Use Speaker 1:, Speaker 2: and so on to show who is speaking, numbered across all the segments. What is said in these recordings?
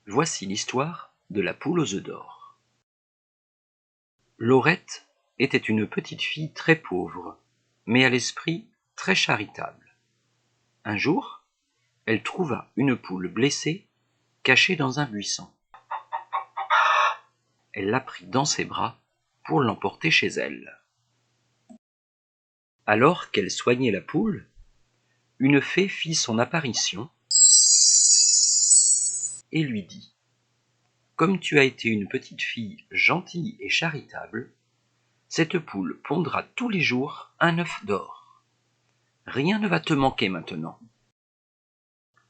Speaker 1: Voici l'histoire de la poule aux œufs d'or. Laurette était une petite fille très pauvre, mais à l'esprit très charitable. Un jour, elle trouva une poule blessée, cachée dans un buisson. Elle la prit dans ses bras pour l'emporter chez elle. Alors qu'elle soignait la poule, une fée fit son apparition et lui dit : « Comme tu as été une petite fille gentille et charitable, cette poule pondra tous les jours un œuf d'or. Rien ne va te manquer maintenant. »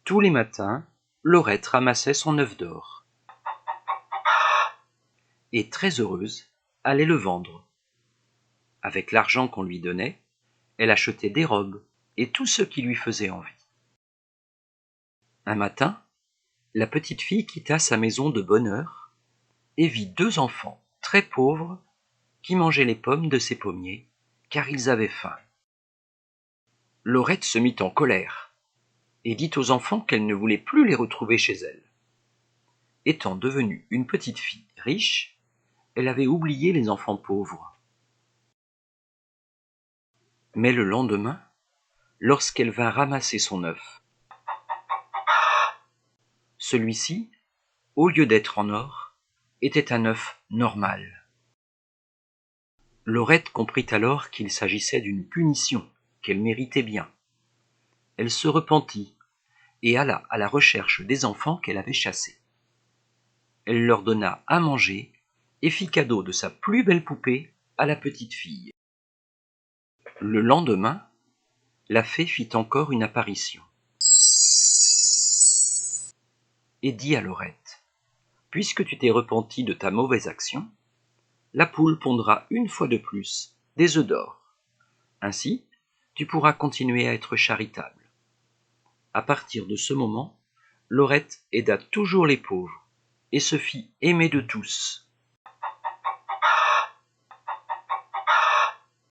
Speaker 1: Tous les matins, Laurette ramassait son œuf d'or et, très heureuse, allait le vendre. Avec l'argent qu'on lui donnait, elle achetait des robes et tout ce qui lui faisait envie. Un matin, la petite fille quitta sa maison de bonne heure et vit deux enfants très pauvres qui mangeaient les pommes de ses pommiers car ils avaient faim. Laurette se mit en colère et dit aux enfants qu'elle ne voulait plus les retrouver chez elle. Étant devenue une petite fille riche, elle avait oublié les enfants pauvres. Mais le lendemain, lorsqu'elle vint ramasser son œuf, celui-ci, au lieu d'être en or, était un œuf normal. Laurette comprit alors qu'il s'agissait d'une punition, qu'elle méritait bien. Elle se repentit et alla à la recherche des enfants qu'elle avait chassés. Elle leur donna à manger et fit cadeau de sa plus belle poupée à la petite fille. Le lendemain, la fée fit encore une apparition et dit à Laurette : « Puisque tu t'es repentie de ta mauvaise action, la poule pondra une fois de plus des œufs d'or. Ainsi, tu pourras continuer à être charitable. » À partir de ce moment, Laurette aida toujours les pauvres et se fit aimer de tous.